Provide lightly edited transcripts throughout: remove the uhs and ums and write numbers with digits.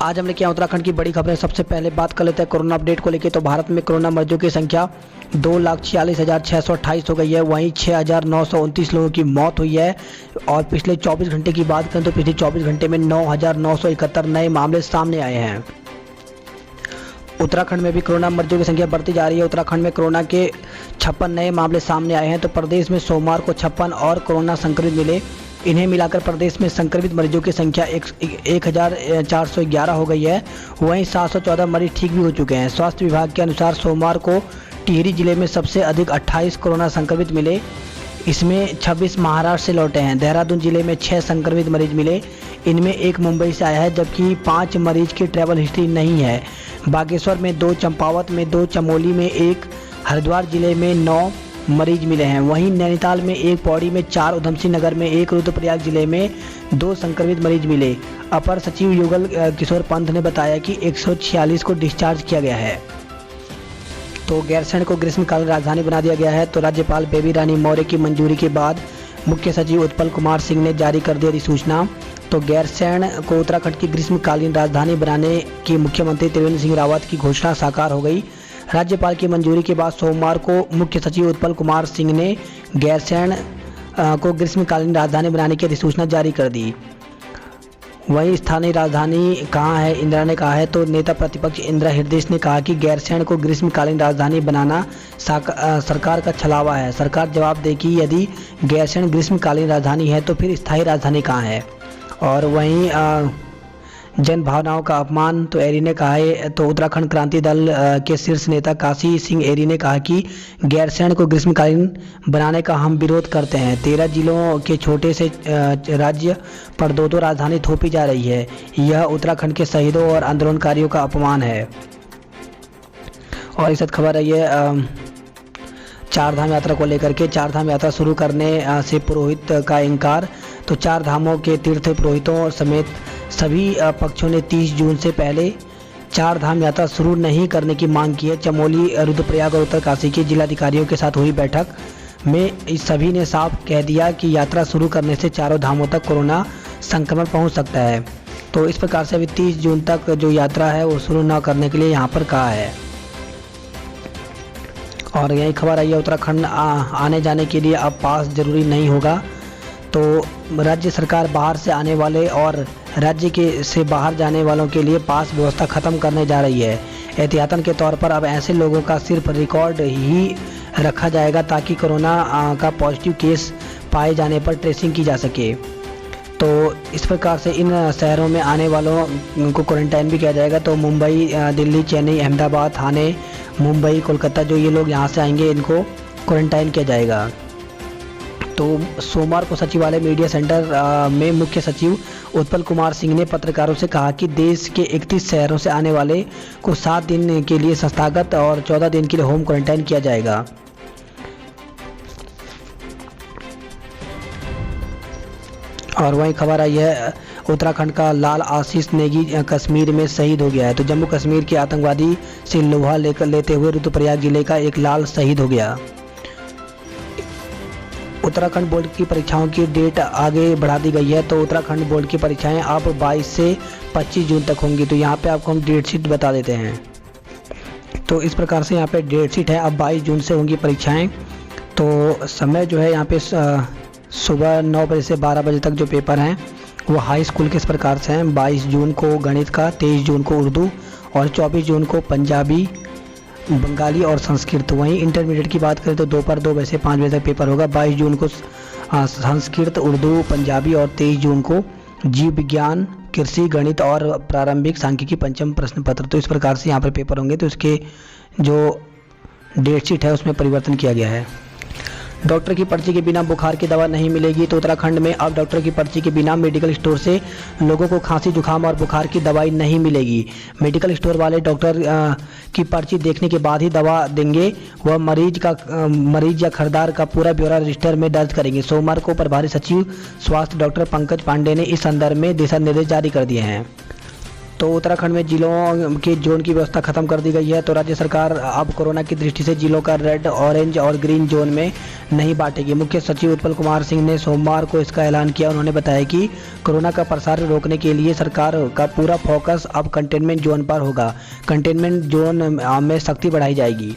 आज हम लेके आए उत्तराखंड की बड़ी खबरें। सबसे पहले बात कर लेते हैं कोरोना अपडेट को लेकर। तो भारत में कोरोना मरीजों की संख्या 2,46,628 हो गई है। वहीं 6,929 लोगों की मौत हुई है। और पिछले 24 घंटे की बात करें तो पिछले 24 घंटे में 9,971 नए मामले सामने आए हैं। उत्तराखंड में भी कोरोना मरीजों की संख्या बढ़ती जा रही है। उत्तराखंड में कोरोना के 56 नए मामले सामने आए हैं। तो प्रदेश में सोमवार को 56 और कोरोना संक्रमित मिले। इन्हें मिलाकर प्रदेश में संक्रमित मरीजों की संख्या 1,411 हो गई है। वहीं 714 मरीज ठीक भी हो चुके हैं। स्वास्थ्य विभाग के अनुसार सोमवार को टिहरी जिले में सबसे अधिक 28 कोरोना संक्रमित मिले। इसमें 26 महाराष्ट्र से लौटे हैं। देहरादून जिले में 6 संक्रमित मरीज मिले। इनमें एक मुंबई से आया है, जबकि 5 मरीज की ट्रैवल हिस्ट्री नहीं है। बागेश्वर में 2, चंपावत में 2, चमोली में 1, हरिद्वार जिले में 9 मरीज मिले हैं। वहीं नैनीताल में 1, पौड़ी में 4, उधमसिंह नगर में 1, रुद्रप्रयाग जिले में 2 संक्रमित मरीज मिले। अपर सचिव युगल किशोर पंत ने बताया कि 146 को डिस्चार्ज किया गया है। तो गैरसैंण को ग्रीष्मकालीन राजधानी बना दिया गया है। तो राज्यपाल बेबी रानी मौर्य की मंजूरी के बाद मुख्य सचिव उत्पल कुमार सिंह ने जारी कर दी अधिसूचना। तो गैरसैंण को उत्तराखंड की ग्रीष्मकालीन राजधानी बनाने की मुख्यमंत्री त्रिवेंद्र सिंह रावत की घोषणा साकार हो गई। राज्यपाल की मंजूरी के बाद सोमवार को मुख्य सचिव उत्पल कुमार सिंह ने गैरसैंण को ग्रीष्मकालीन राजधानी बनाने की अधिसूचना जारी कर दी। वहीं स्थानीय राजधानी कहाँ है, इंदिरा ने कहा है। तो नेता प्रतिपक्ष इंदिरा हृदय ने कहा कि गैरसैंण को ग्रीष्मकालीन राजधानी बनाना सरकार का छलावा है। सरकार जवाब दे कि यदि गैरसैंण ग्रीष्मकालीन राजधानी है तो फिर स्थायी राजधानी कहाँ है। और वहीं जन भावनाओं का अपमान, तो एरी ने कहा है। तो उत्तराखंड क्रांति दल के शीर्ष नेता काशी सिंह एरी ने कहा कि गैरसैंण को ग्रीष्मकालीन बनाने का हम विरोध करते हैं। 13 जिलों के छोटे से राज्य पर 2 राजधानी थोपी जा रही है। यह उत्तराखंड के शहीदों और आंदोलनकारियों का अपमान है। और इस खबर है ये चारधाम यात्रा को लेकर के। चारधाम यात्रा शुरू करने से पुरोहित का इनकार। तो 4 धामों के तीर्थ पुरोहितों समेत सभी पक्षों ने 30 जून से पहले 4 धाम यात्रा शुरू नहीं करने की मांग की है। चमोली, रुद्रप्रयाग और उत्तरकाशी के जिलाधिकारियों के साथ हुई बैठक में इस सभी ने साफ कह दिया कि यात्रा शुरू करने से चारों धामों तक कोरोना संक्रमण पहुंच सकता है। तो इस प्रकार से अभी 30 जून तक जो यात्रा है वो शुरू न करने के लिए यहाँ पर कहा है। और यही खबर आई है, उत्तराखंड आने जाने के लिए अब पास जरूरी नहीं होगा। तो राज्य सरकार बाहर से आने वाले और राज्य के से बाहर जाने वालों के लिए पास व्यवस्था खत्म करने जा रही है। एहतियातन के तौर पर अब ऐसे लोगों का सिर्फ रिकॉर्ड ही रखा जाएगा ताकि कोरोना का पॉजिटिव केस पाए जाने पर ट्रेसिंग की जा सके। तो इस प्रकार से इन शहरों में आने वालों को क्वारंटाइन भी किया जाएगा। तो मुंबई, दिल्ली, चेन्नई, अहमदाबाद, थाने, मुंबई, कोलकाता, जो ये लोग यहाँ से आएंगे इनको क्वारंटाइन किया जाएगा। तो सोमवार को सचिवालय मीडिया सेंटर में मुख्य सचिव उत्पल कुमार सिंह ने पत्रकारों से कहा कि देश के 31 शहरों से आने वाले को 7 दिन के लिए संस्थागत और 14 दिन के लिए होम क्वारंटाइन किया जाएगा। और वहीं खबर आई है, उत्तराखंड का लाल आशीष नेगी कश्मीर में शहीद हो गया है। तो जम्मू कश्मीर के आतंकवादी से लोहा लेते हुए रुद्रप्रयाग जिले का एक लाल शहीद हो गया। उत्तराखंड बोर्ड की परीक्षाओं की डेट आगे बढ़ा दी गई है। तो उत्तराखंड बोर्ड की परीक्षाएं अब 22 से 25 जून तक होंगी। तो यहाँ पे आपको हम डेट शीट बता देते हैं। तो इस प्रकार से यहाँ पे डेट शीट है, अब 22 जून से होंगी परीक्षाएं। तो समय जो है यहाँ पे सुबह 9 बजे से 12 बजे तक जो पेपर हैं वो हाई स्कूल के इस प्रकार से हैं। 22 जून को गणित का, 23 जून को उर्दू और 24 जून को पंजाबी, बंगाली और संस्कृत। वहीं इंटरमीडिएट की बात करें तो दोपहर 2 बजे से 5 बजे तक पेपर होगा। 22 जून को संस्कृत, उर्दू, पंजाबी और 23 जून को जीव विज्ञान, कृषि, गणित और प्रारंभिक सांख्यिकी पंचम प्रश्न पत्र। तो इस प्रकार से यहाँ पर पेपर होंगे। तो इसके जो डेट शीट है उसमें परिवर्तन किया गया है। डॉक्टर की पर्ची के बिना बुखार की दवा नहीं मिलेगी। तो उत्तराखंड में अब डॉक्टर की पर्ची के बिना मेडिकल स्टोर से लोगों को खांसी, जुकाम और बुखार की दवाई नहीं मिलेगी। मेडिकल स्टोर वाले डॉक्टर की पर्ची देखने के बाद ही दवा देंगे। वह मरीज या खरीदार का पूरा ब्यौरा रजिस्टर में दर्ज करेंगे। सोमवार को प्रभारी सचिव स्वास्थ्य डॉक्टर पंकज पांडे ने इस संदर्भ में दिशा निर्देश जारी कर दिए हैं। तो उत्तराखंड में जिलों के जोन की व्यवस्था खत्म कर दी गई है। तो राज्य सरकार अब कोरोना की दृष्टि से जिलों का रेड, ऑरेंज और ग्रीन जोन में नहीं बांटेगी। मुख्य सचिव उत्पल कुमार सिंह ने सोमवार को इसका ऐलान किया। उन्होंने बताया कि कोरोना का प्रसार रोकने के लिए सरकार का पूरा फोकस अब कंटेनमेंट जोन पर होगा। कंटेनमेंट जोन में सख्ती बढ़ाई जाएगी।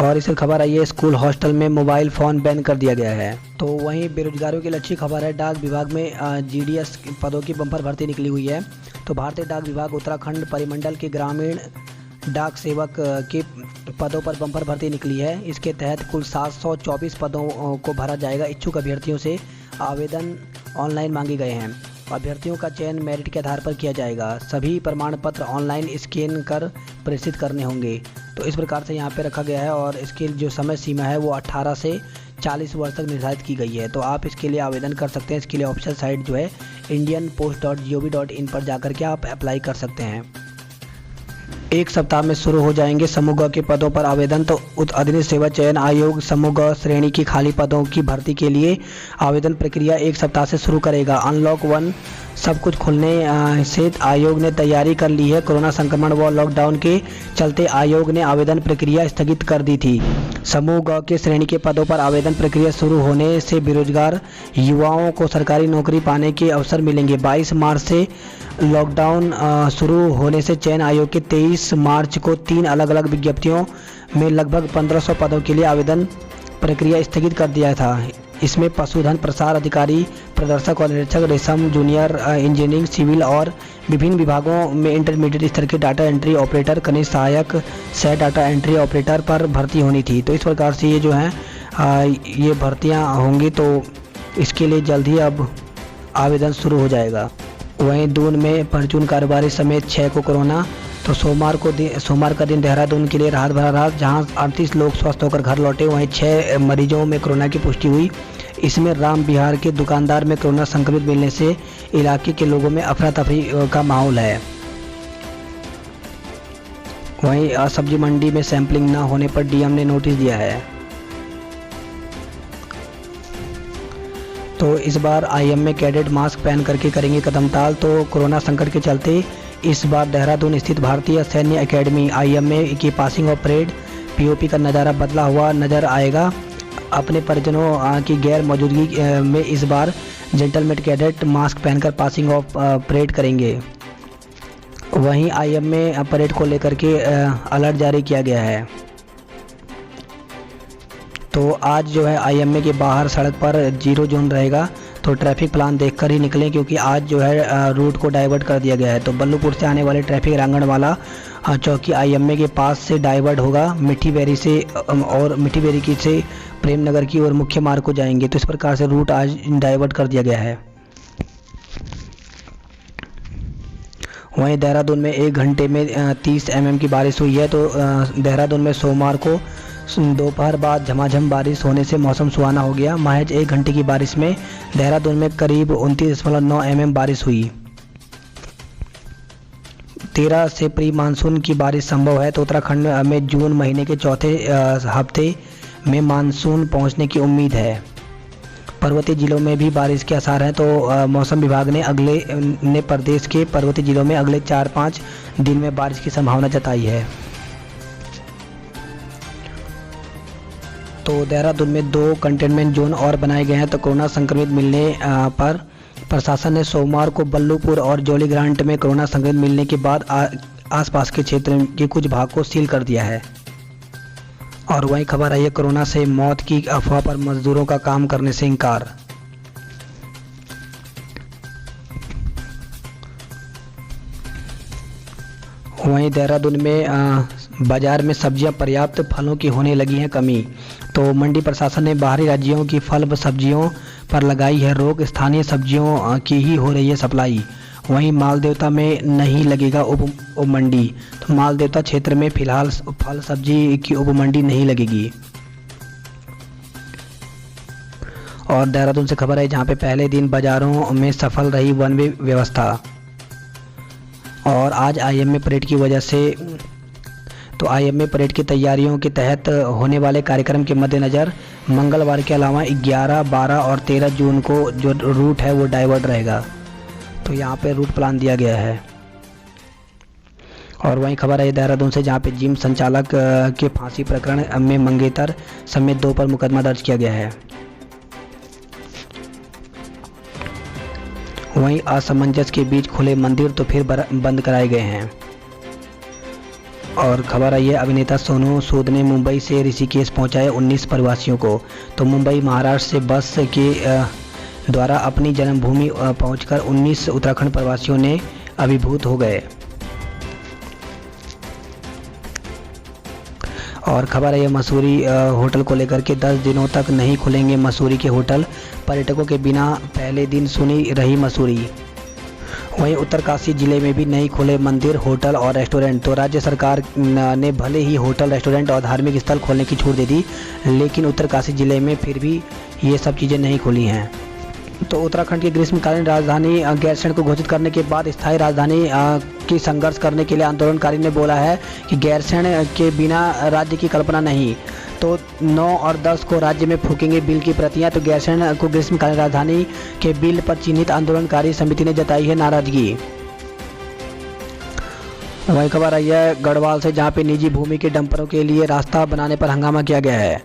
और इस खबर आई है, स्कूल हॉस्टल में मोबाइल फ़ोन बैन कर दिया गया है। तो वहीं बेरोजगारों की अच्छी खबर है, डाक विभाग में GDS पदों की बम्पर भर्ती निकली हुई है। तो भारतीय डाक विभाग उत्तराखंड परिमंडल के ग्रामीण डाक सेवक के पदों पर बम्पर भर्ती निकली है। इसके तहत कुल 724 पदों को भरा जाएगा। इच्छुक अभ्यर्थियों से आवेदन ऑनलाइन मांगे गए हैं। अभ्यर्थियों का चयन मेरिट के आधार पर किया जाएगा। सभी प्रमाण पत्र ऑनलाइन स्कैन कर प्रेषित करने होंगे। तो इस प्रकार से यहाँ पे रखा गया है और इसकी जो समय सीमा है वो 18 से 40 वर्ष तक निर्धारित की गई है। तो आप इसके लिए आवेदन कर सकते हैं। इसके लिए ऑफिशियल साइट जो है indianpost.gov.in पर जाकर के आप अप्लाई कर सकते हैं। एक सप्ताह में शुरू हो जाएंगे समूह ग के पदों पर आवेदन। तो अधीनस्थ सेवा चयन आयोग समूह ग श्रेणी की खाली पदों की भर्ती के लिए आवेदन प्रक्रिया एक सप्ताह से शुरू करेगा। अनलॉक 1 सब कुछ खुलने से आयोग ने तैयारी कर ली है। कोरोना संक्रमण व लॉकडाउन के चलते आयोग ने आवेदन प्रक्रिया स्थगित कर दी थी। समूह ग के श्रेणी के पदों पर आवेदन प्रक्रिया शुरू होने से बेरोजगार युवाओं को सरकारी नौकरी पाने के अवसर मिलेंगे। 22 मार्च से लॉकडाउन शुरू होने से चयन आयोग के 23 मार्च को 3 अलग अलग विज्ञप्तियों में लगभग 1500 पदों के लिए आवेदन प्रक्रिया स्थगित कर दिया था। इसमें पशुधन प्रसार अधिकारी, प्रदर्शक और निरीक्षक, रेशम, जूनियर इंजीनियरिंग, सिविल और विभिन्न विभागों में इंटरमीडिएट स्तर के डाटा एंट्री ऑपरेटर, कनिष्ठ सहायक, सह डाटा एंट्री ऑपरेटर पर भर्ती होनी थी। तो इस प्रकार से ये जो है ये भर्तियां होंगी। तो इसके लिए जल्द ही अब आवेदन शुरू हो जाएगा। वहीं दून में परचून कारोबारी समेत 6 को कोरोना। तो सोमवार का दिन देहरादून के लिए राहत भरा रहा, जहां 38 लोग स्वस्थ होकर घर लौटे। वहीं 6 मरीजों में कोरोना की पुष्टि हुई। इसमें राम विहार के दुकानदार में कोरोना संक्रमित मिलने से इलाके के लोगों में अफरा तफरी का माहौल है। वहीं सब्जी मंडी में सैंपलिंग न होने पर डीएम ने नोटिस दिया है। तो इस बार IMA कैडेट मास्क पहन करके करेंगे कदम ताल। तो कोरोना संकट के चलते इस बार देहरादून स्थित भारतीय सैन्य एकेडमी IMA की पासिंग ऑफ परेड POP का नज़ारा बदला हुआ नजर आएगा। अपने परिजनों की गैर मौजूदगी में इस बार जेंटलमैन कैडेट मास्क पहनकर पासिंग ऑफ परेड करेंगे। वहीं IMA परेड को लेकर के अलर्ट जारी किया गया है। तो आज जो है IMA के बाहर सड़क पर 0 जोन रहेगा। तो ट्रैफिक प्लान देखकर ही निकलें, क्योंकि आज जो है रूट को डाइवर्ट कर दिया गया है। तो बल्लूपुर से आने वाले ट्रैफिक रांगण वाला चौकी IMA के पास से डाइवर्ट होगा मिठी बेरी से, और मिठी बेरी की से प्रेम नगर की ओर मुख्य मार्ग को जाएंगे। तो इस प्रकार से रूट आज डाइवर्ट कर दिया गया है। वहीं देहरादून में 1 घंटे में 30 mm की बारिश हुई है। तो देहरादून में सोमवार को दोपहर बाद झमाझम बारिश होने से मौसम सुहाना हो गया। महज 1 घंटे की बारिश में देहरादून में करीब 29.9 mm बारिश हुई। 13 से प्री मानसून की बारिश संभव है। तो उत्तराखंड में जून महीने के चौथे हफ्ते में मानसून पहुंचने की उम्मीद है। पर्वतीय जिलों में भी बारिश के आसार हैं। तो मौसम विभाग ने प्रदेश के पर्वतीय जिलों में अगले 4-5 दिन में बारिश की संभावना जताई है। तो देहरादून में 2 कंटेनमेंट जोन और बनाए गए हैं। तो कोरोना संक्रमित मिलने पर प्रशासन ने सोमवार को बल्लूपुर और जोलीग्रांट में कोरोना संक्रमित मिलने के बाद आसपास के क्षेत्र के कुछ भाग को सील कर दिया है। और वहीं खबर आई है, कोरोना से मौत की अफवाह पर मजदूरों का काम करने से इनकार। वहीं देहरादून में बाजार में सब्जियां पर्याप्त, फलों की होने लगी है कमी। तो मंडी प्रशासन ने बाहरी राज्यों की फल व सब्जियों पर लगाई है रोक। स्थानीय सब्जियों की ही हो रही है सप्लाई। वहीं मालदेवता में नहीं लगेगा उप मंडी। तो मालदेवता क्षेत्र में फिलहाल फल सब्जी की उप मंडी नहीं लगेगी। और देहरादून से खबर है, जहां पे पहले दिन बाजारों में सफल रही वन वे व्यवस्था। और आज IMA परेड की वजह से, तो IMA परेड की तैयारियों के तहत होने वाले कार्यक्रम के मद्देनज़र मंगलवार के अलावा 11, 12 और 13 जून को जो रूट है वो डाइवर्ट रहेगा। तो यहाँ पे रूट प्लान दिया गया है। और वहीं खबर है देहरादून से, जहां पे जिम संचालक के फांसी प्रकरण में मंगेतर समेत 2 पर मुकदमा दर्ज किया गया है। वहीं असमंजस के बीच खुले मंदिर तो फिर बंद कराए गए हैं। और खबर आई है अभिनेता सोनू सूद ने मुंबई से ऋषिकेश पहुंचाए 19 प्रवासियों को। तो मुंबई महाराष्ट्र से बस के द्वारा अपनी जन्मभूमि पहुंचकर 19 उत्तराखंड प्रवासियों ने अभिभूत हो गए। और खबर है मसूरी होटल को लेकर के 10 दिनों तक नहीं खुलेंगे मसूरी के होटल, पर्यटकों के बिना पहले दिन सुनी रही मसूरी। वहीं उत्तरकाशी जिले में भी नहीं खुले मंदिर, होटल और रेस्टोरेंट। तो राज्य सरकार ने भले ही होटल, रेस्टोरेंट और धार्मिक स्थल खोलने की छूट दे दी, लेकिन उत्तरकाशी जिले में फिर भी ये सब चीज़ें नहीं खुली हैं। तो उत्तराखंड की ग्रीष्मकालीन राजधानी गैरसैंण को घोषित करने के बाद स्थायी राजधानी की संघर्ष करने के लिए आंदोलनकारी ने बोला है कि गैरसैंण के बिना राज्य की कल्पना नहीं। तो 9 और 10 को राज्य में फूकेंगे बिल की प्रतियां। तो गैरसैंण को ग्रीष्मकालीन राजधानी के बिल पर चिन्हित आंदोलनकारी समिति ने जताई है नाराजगी। वही खबर आई है गढ़वाल से, जहां पे निजी भूमि के डंपरों के लिए रास्ता बनाने पर हंगामा किया गया है।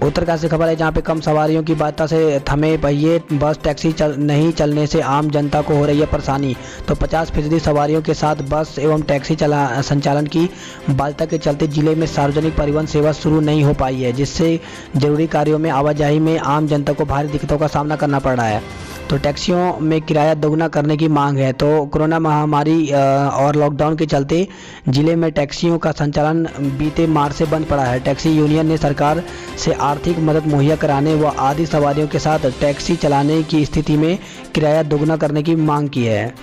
उत्तरकाशी से खबर है, जहां पे कम सवारियों की बाध्यता से थमे पहिए बस टैक्सी नहीं चलने से आम जनता को हो रही है परेशानी। तो 50% सवारियों के साथ बस एवं टैक्सी संचालन की बाध्यता के चलते जिले में सार्वजनिक परिवहन सेवा शुरू नहीं हो पाई है, जिससे जरूरी कार्यों में आवाजाही में आम जनता को भारी दिक्कतों का सामना करना पड़ रहा है। तो टैक्सियों में किराया दोगुना करने की मांग है। तो कोरोना महामारी और लॉकडाउन के चलते जिले में टैक्सियों का संचालन बीते मार्च से बंद पड़ा है। टैक्सी यूनियन ने सरकार से आर्थिक मदद मुहैया कराने व आधी सवारियों के साथ टैक्सी चलाने की स्थिति में किराया दोगुना करने की मांग की है।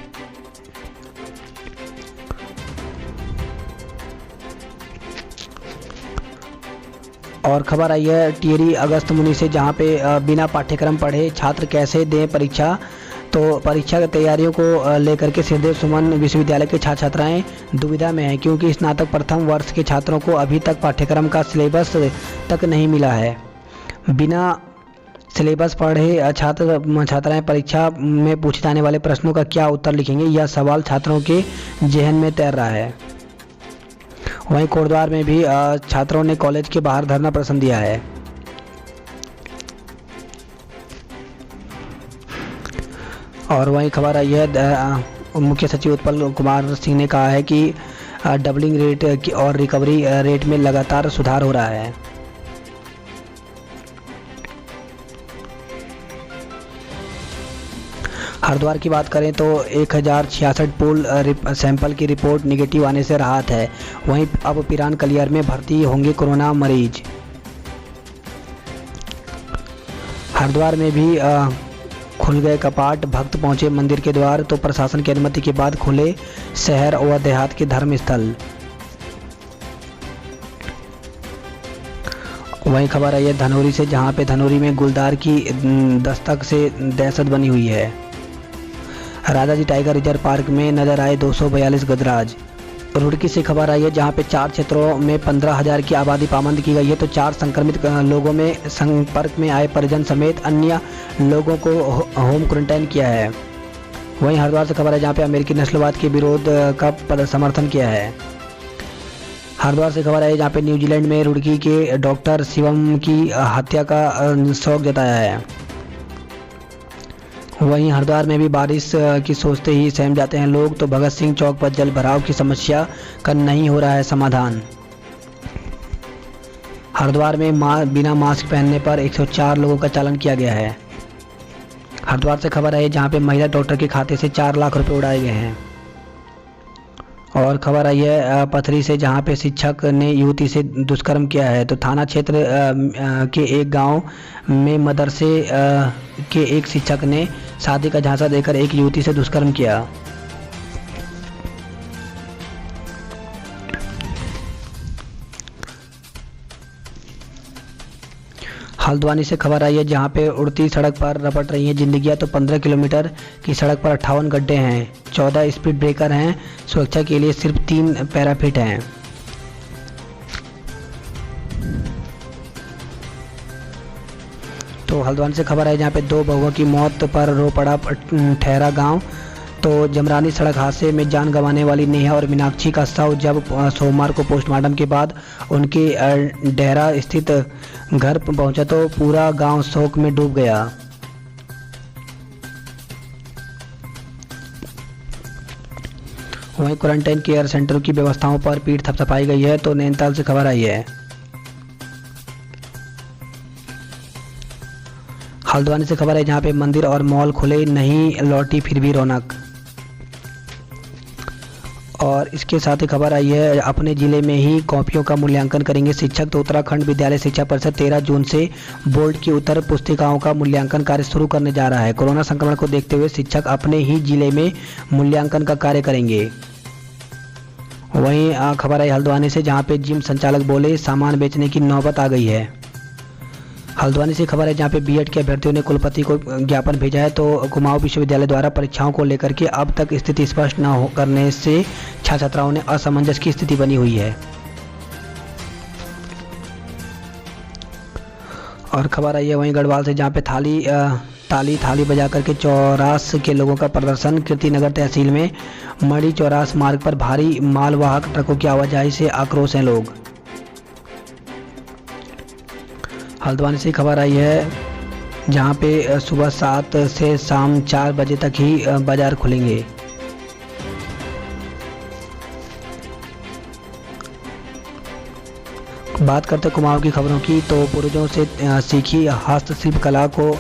और खबर आई है टिहरी अगस्त मुनि से, जहां पे बिना पाठ्यक्रम पढ़े छात्र कैसे दें परीक्षा। तो परीक्षा की तैयारियों को लेकर के सिद्धेश्वर सुमन विश्वविद्यालय के छात्र छात्राएं दुविधा में हैं, क्योंकि स्नातक प्रथम वर्ष के छात्रों को अभी तक पाठ्यक्रम का सिलेबस तक नहीं मिला है। बिना सिलेबस पढ़े छात्राएं परीक्षा में पूछे जाने वाले प्रश्नों का क्या उत्तर लिखेंगे, यह सवाल छात्रों के जहन में तैर रहा है। वहीं कोटद्वार में भी छात्रों ने कॉलेज के बाहर धरना प्रदर्शन दिया है। और वहीं खबर आई है मुख्य सचिव उत्पल कुमार सिंह ने कहा है कि डबलिंग रेट और रिकवरी रेट में लगातार सुधार हो रहा है। हरिद्वार की बात करें तो 1066 पूल सैंपल की रिपोर्ट निगेटिव आने से राहत है। वहीं अब पिरान कलियर में भर्ती होंगे कोरोना मरीज। हरिद्वार में भी खुल गए कपाट, भक्त पहुंचे मंदिर के द्वार। तो प्रशासन की अनुमति के बाद खुले शहर व देहात के धर्म स्थल। वहीं खबर आई है धनौरी से, जहां पे धनौरी में गुलदार की दस्तक से दहशत बनी हुई है। राजाजी टाइगर रिजर्व पार्क में नजर आए 242 गजराज। रुड़की से खबर आई है, जहां पे 4 क्षेत्रों में 15,000 की आबादी पाबंद की गई है। तो 4 संक्रमित लोगों में संपर्क में आए परिजन समेत अन्य लोगों को होम क्वारंटाइन किया है। वहीं हरिद्वार से खबर है, जहां पे अमेरिकी नस्लवाद के विरोध का समर्थन किया है। हरिद्वार से खबर है, जहां पे न्यूजीलैंड में रुड़की के डॉक्टर शिवम की हत्या का शोक जताया है। वहीं हरिद्वार में भी बारिश की सोचते ही सहम जाते हैं लोग। तो भगत सिंह चौक पर जल भराव की समस्या का नहीं हो रहा है समाधान। हरिद्वार में बिना मास्क पहनने पर 104 लोगों का चालान किया गया है। हरिद्वार से खबर है, जहां पे महिला डॉक्टर के खाते से 4 लाख रुपए उड़ाए गए हैं। और खबर आई है पथरी से, जहां पे शिक्षक ने युवती से दुष्कर्म किया है। तो थाना क्षेत्र के एक गांव में मदरसे के एक शिक्षक ने शादी का झांसा देकर एक युवती से दुष्कर्म किया। हल्द्वानी से खबर आई है, जहां पे उड़ती सड़क पर रपट रही हैं जिंदगियां। तो 15 किलोमीटर की सड़क पर 58 गड्ढे हैं, 14 स्पीड ब्रेकर हैं, सुरक्षा के लिए सिर्फ 3 पैराफिट हैं। तो हल्द्वानी से खबर है, जहां पे 2 बहुओं की मौत पर रो पड़ा ठहरा गांव। तो जमरानी सड़क हादसे में जान गंवाने वाली नेहा और मीनाक्षी का शव जब सोमवार को पोस्टमार्टम के बाद उनके डेहरा स्थित घर पहुंचा तो पूरा गांव शोक में डूब गया। वहीं क्वारंटाइन केयर सेंटरों की व्यवस्थाओं पर पीठ थपथपाई गई है। तो नैनीताल से खबर आई है। हल्द्वानी से खबर है जहां पे मंदिर और मॉल खुले नहीं, लौटी फिर भी रौनक। और इसके साथ ही खबर आई है अपने जिले में ही कॉपियों का मूल्यांकन करेंगे शिक्षक। तो उत्तराखंड विद्यालय शिक्षा परिषद 13 जून से बोर्ड की उत्तर पुस्तिकाओं का मूल्यांकन कार्य शुरू करने जा रहा है। कोरोना संक्रमण को देखते हुए शिक्षक अपने ही जिले में मूल्यांकन का कार्य करेंगे। वहीं खबर आई हल्द्वानी से जहां पे जिम संचालक बोले सामान बेचने की नौबत आ गई है। हल्द्वानी से खबर है जहां पे बीएड के अभ्यर्थियों ने कुलपति को ज्ञापन भेजा है। तो कुमाऊं विश्वविद्यालय द्वारा परीक्षाओं को लेकर के अब तक स्थिति स्पष्ट न हो करने से छात्र छात्राओं ने असमंजस की स्थिति बनी हुई है। और खबर आई है वहीं गढ़वाल से जहां पे थाली बजा करके चौरास के लोगों का प्रदर्शन। कीर्तिनगर तहसील में मड़ी चौरास मार्ग पर भारी मालवाहक ट्रकों की आवाजाही से आक्रोश हैं लोग। हल्द्वानी से खबर आई है जहां पे सुबह 7 से शाम 4 बजे तक ही बाजार खुलेंगे। बात करते कुमाऊं की खबरों की तो पूर्वजों से सीखी हस्तशिल्प कला को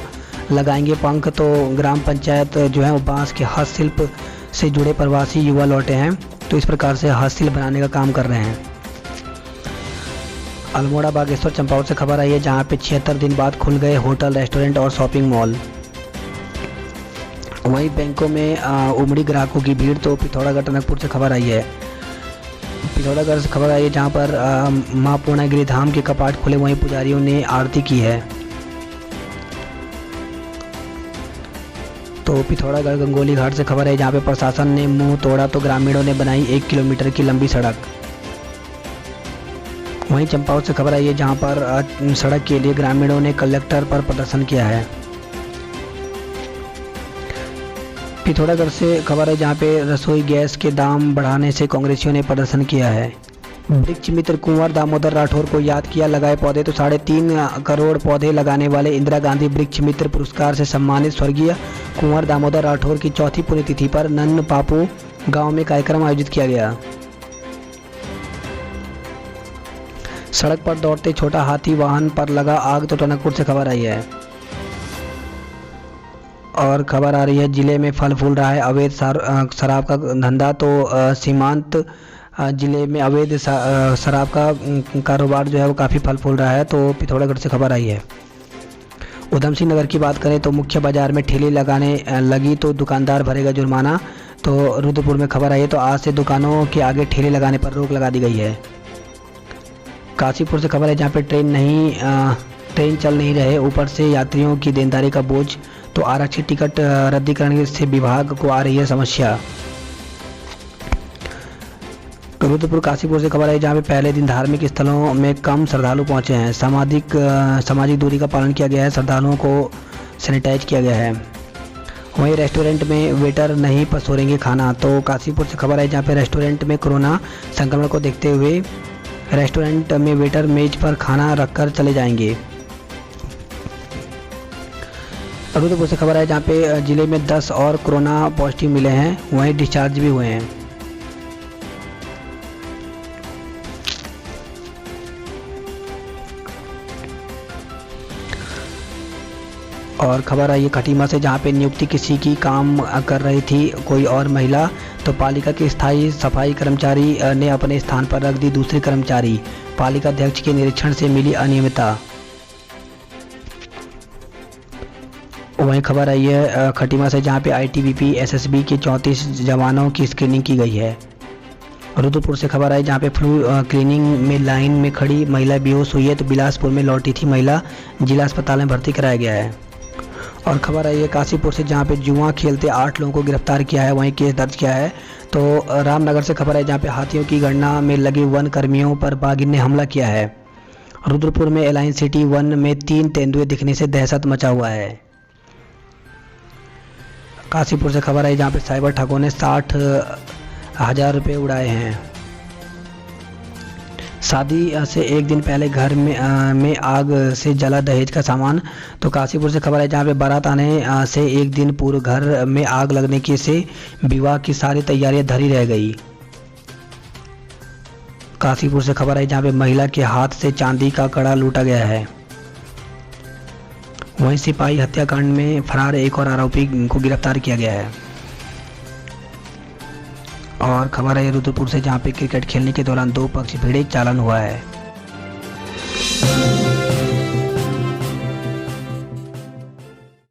लगाएंगे पंख। तो ग्राम पंचायत जो है वो बांस के हस्तशिल्प से जुड़े प्रवासी युवा लौटे हैं। तो इस प्रकार से हस्तशिल्प बनाने का काम कर रहे हैं। अल्मोड़ा बागेश्वर चंपावत से खबर आई है जहां पे 76 दिन बाद खुल गए होटल, रेस्टोरेंट और शॉपिंग मॉल। वहीं बैंकों में उमड़ी ग्राहकों की भीड़। तो पिथौरागढ़ टनकपुर से खबर आई है। पिथौरागढ़ से खबर आई है जहां पर मां पूर्णागिरि धाम के कपाट खुले, वहीं पुजारियों ने आरती की है। तो पिथौरागढ़ गंगोली घाट से खबर है जहां पे प्रशासन ने मुंह तोड़ा तो ग्रामीणों ने बनाई 1 किलोमीटर की लंबी सड़क। वहीं चंपावत से खबर आई है जहां पर सड़क के लिए ग्रामीणों ने कलेक्टर पर प्रदर्शन किया है। पिथौरागढ़ से खबर है जहां पे रसोई गैस के दाम बढ़ाने से कांग्रेसियों ने प्रदर्शन किया है। वृक्ष मित्र कुंवर दामोदर राठौर को याद किया, लगाए पौधे। तो 3.5 करोड़ पौधे लगाने वाले इंदिरा गांधी वृक्ष मित्र पुरस्कार से सम्मानित स्वर्गीय कुंवर दामोदर राठौर की 4थी पुण्यतिथि पर नन्न पापू गांव में कार्यक्रम आयोजित किया गया। सड़क पर दौड़ते छोटा हाथी वाहन पर लगा आग। तो टनकपुर से खबर आई है। और खबर आ रही है जिले में फल फूल रहा है अवैध शराब का धंधा। तो सीमांत जिले में अवैध शराब का कारोबार जो है वो काफ़ी फल फूल रहा है। तो पिथौरागढ़ से खबर आई है। उधम सिंह नगर की बात करें तो मुख्य बाजार में ठेले लगाने लगी तो दुकानदार भरेगा जुर्माना। तो रुद्रपुर में खबर आई है। तो आज से दुकानों के आगे ठेले लगाने पर रोक लगा दी गई है। काशीपुर से खबर है जहाँ पे ट्रेन चल नहीं रहे, ऊपर से यात्रियों की देनदारी का बोझ। तो आरक्षित टिकट रद्दीकरण से विभाग को आ रही है समस्या। रुद्रपुर काशीपुर से खबर है जहाँ पे पहले दिन धार्मिक स्थलों में कम श्रद्धालु पहुंचे हैं। सामाजिक दूरी का पालन किया गया है, श्रद्धालुओं को सैनिटाइज किया गया है। वहीं रेस्टोरेंट में वेटर नहीं परोसेंगे खाना। तो काशीपुर से खबर है जहाँ पे रेस्टोरेंट में कोरोना संक्रमण को देखते हुए रेस्टोरेंट में वेटर मेज पर खाना रखकर चले जाएंगे। रुद्रपुर से खबर है जहाँ पे जिले में 10 और कोरोना पॉजिटिव मिले हैं, वहीं डिस्चार्ज भी हुए हैं। और खबर आई है खटीमा से जहाँ पे नियुक्ति किसी की काम कर रही थी कोई और महिला। तो पालिका के स्थायी सफाई कर्मचारी ने अपने स्थान पर रख दी दूसरे कर्मचारी। पालिका अध्यक्ष के निरीक्षण से मिली अनियमितता। वहीं खबर आई है खटीमा से जहाँ पे आईटीबीपी एसएसबी के 34 जवानों की स्क्रीनिंग की गई है। रुद्रपुर से खबर आई जहाँ पे फ्लू क्लीनिंग में लाइन में खड़ी महिला बेहोश हुई है। तो बिलासपुर में लौटी थी महिला, जिला अस्पताल में भर्ती कराया गया है। और खबर आई है काशीपुर से जहाँ पे जुआ खेलते 8 लोगों को गिरफ्तार किया है, वहीं केस दर्ज किया है। तो रामनगर से खबर है जहाँ पे हाथियों की गणना में लगे वन कर्मियों पर बाघिन ने हमला किया है। रुद्रपुर में एलायंस सिटी वन में 3 तेंदुए दिखने से दहशत मचा हुआ है। काशीपुर से खबर आई जहां पे साइबर ठगों ने 60,000 रुपये उड़ाए हैं। शादी से एक दिन पहले घर में आग से जला दहेज का सामान। तो काशीपुर से खबर है जहां पे बारात आने से एक दिन पूर्व घर में आग लगने की से विवाह की सारी तैयारियां धरी रह गई। काशीपुर से खबर है जहां पे महिला के हाथ से चांदी का कड़ा लूटा गया है। वहीं सिपाही हत्याकांड में फरार एक और आरोपी को गिरफ्तार किया गया है। और खबर है रुद्रपुर से जहां पे क्रिकेट खेलने के दौरान 2 पक्ष भिड़े चालान हुआ है।